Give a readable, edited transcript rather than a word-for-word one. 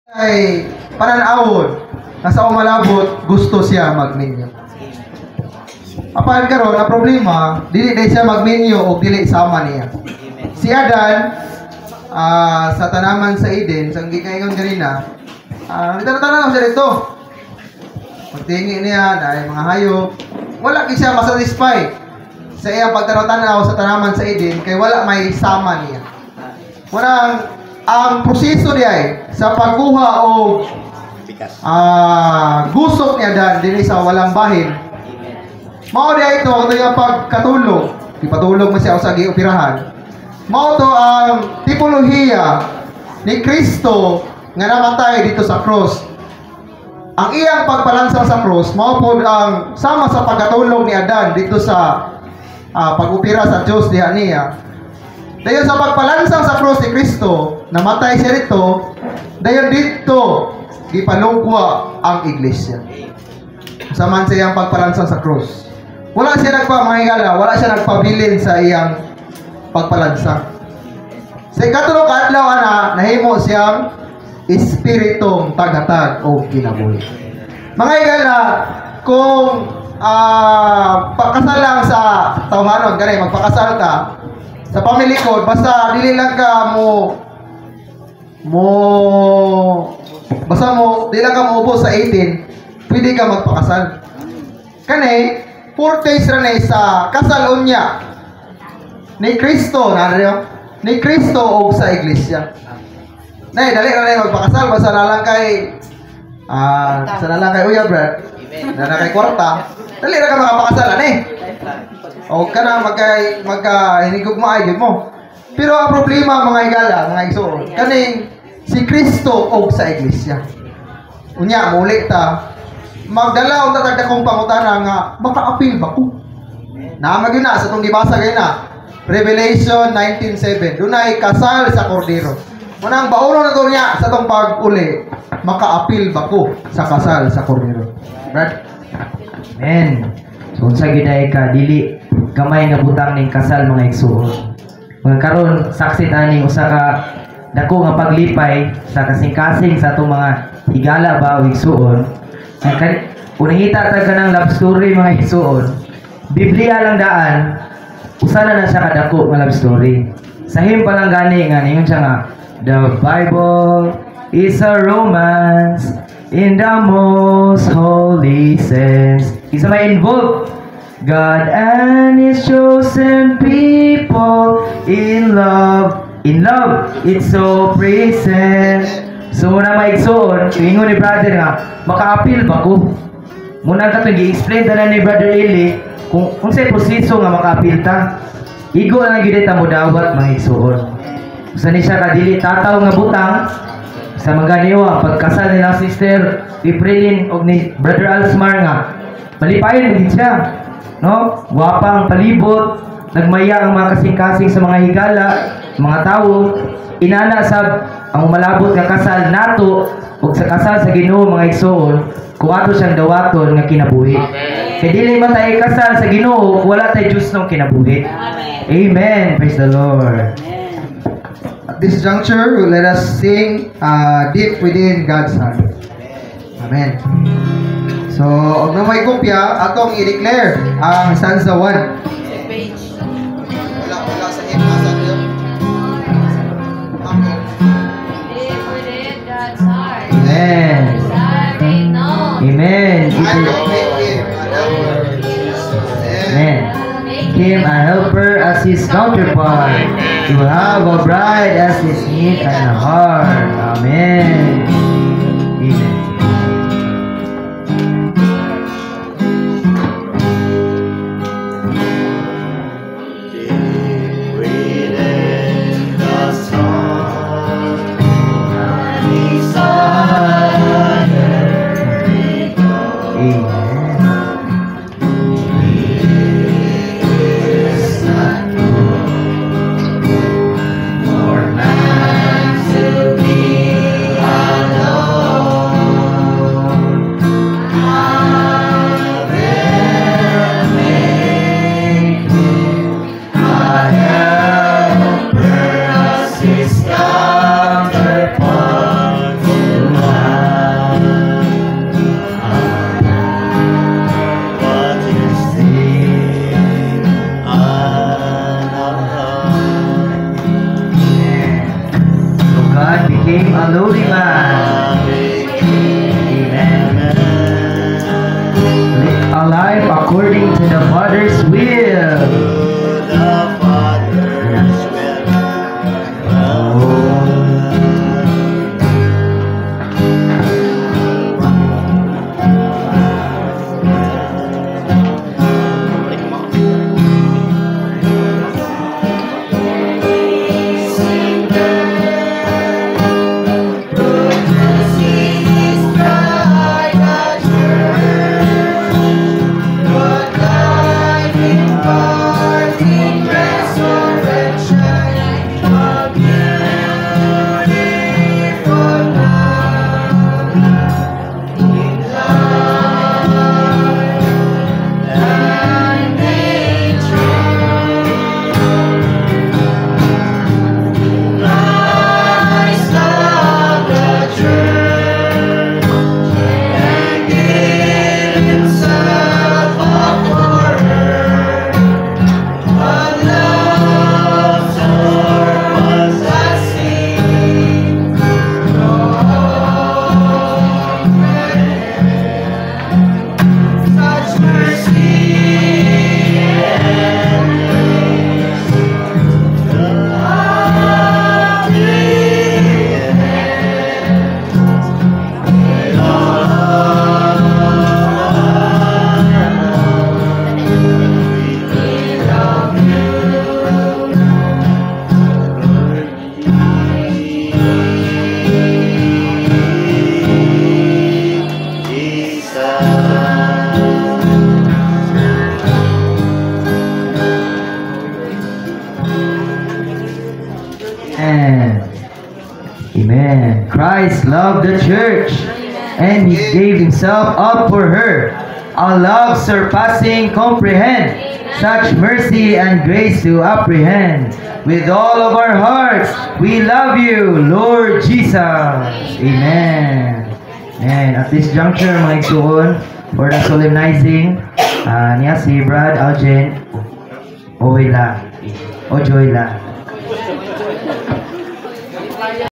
ay pananawon na sa umalabot gusto siya magminyo. Apan karon na problema, dili siya magminyo o dili sama niya. Si Adan sa tanaman sa Eden, sa gikaingon kanina, nagtanong siya dito. Pagtingin niya na mga hayop, wala siya masatisfy sa iyang pagtanaw sa tanaman sa Eden kay wala may sama niya. Ang proseso niya sa pagkuha o gusok niya dan din sa walang bahin. Mao diay ito yung pagkatulog. Ipatulog mo siya sa gioperahan. Mao to ang tipolohiya ni Kristo nga namatay dito sa cross. Ang iyang pagpalansang sa cross mao pod ang sama sa pagkatulog ni Adan dito sa pag-opera sa Diyos diha niya. Dayon sa pagpalansang sa cross ni Kristo, namatay siya dito, dayon dito gipalungkwa ang iglesia. Saman sa iyang pagpalansang sa cross. Wala siya nagpamahingala, wala siya nagpabilin sa iyang pagpalansang. Sa ikatulong adlaw nahimo siyang espiritong tagatag o kinabuhi. Mga higala, kung pagkasal lang sa tawhanon, ganay magpakasal ka sa pamilya ko, basta dili lang ka dili lang ka muupo sa 18, pwede ka magpakasal. Kanay, 4 days ranay sa kasal unya ni Kristo, ni Kristo o sa iglesia. Nay, dali ranay magpakasal, basta nalang kay Uya Brad, na kay kwarta, dali na ka makapakasal, o ka na hinigugma ay mo. Pero ang problema mga higala, mga igsoon, kaning si Kristo o sa iglesia. Unya, muli ta, magdala o tatagda kong pangutana nga, maka-appeal ba ko? Naamag yun na, sa itong gibasa kayo na, Revelation 19:7, doon ay kasal sa kordero. Munang bauno na ito niya sa itong pag-uli, maka-appeal ba ko sa kasal sa kordero? Right? Amen. So, unsa giday ka, dili gamay nga butang ning kasal mga igsoon. Mga karon saksi taning usa ka dako nga paglipay sa kasing-kasing sa atong mga higala ba o igsoon. Unahita ta kanang love story mga igsoon. Biblia lang daan, usa na siya kadako nga love story. Sahim pa lang gani nga ningon siya nga, the Bible is a romance in the most holy sense. Isa may involved God and His chosen people in love, it's so present. So muna maigsoon, ingon ni brother nga, maka-appeal ba ko? Muna ka itong i-explain na ni brother Eli kung sa'y proseso nga maka-appeal ta. Igo na gilid ta mo dawat mga igsoon. Usa ni siya kadili tataw nga butang sa mga niwa pagkasal nila sister Iprilin og ni brother Alsmar nga malipayon gid siya. No? Wapang palibot, nagmaya ang mga kasing-kasing sa mga higala, mga tao, inana sab ang umalabot nga kasal nato ug sa kasal sa Ginoo mga igsoon, kung ato siyang dawaton nga kinabuhi. Kay dili man tayo kasal sa Ginoo, wala tay Dios nang kinabuhi. Amen. Praise the Lord. At this juncture, let us sing Deep Within God's Heart. Amen. So, og na may kopya, atong i-declare ang stanza 1. Wala sa himasa niyo. Deep within God's heart. Amen. Amen. Amen. Him a helper as his counterpart, to have a bride as his need and a heart. Amen. Amen. Father's will. the Father's will. Amen. Christ loved the church and He gave Himself up for her. A love surpassing comprehend. Such mercy and grace to apprehend. With all of our hearts, we love you, Lord Jesus. Amen. And at this juncture, mga igsuon, for the solemnizing, niya si Brad Aljen Ojoyla.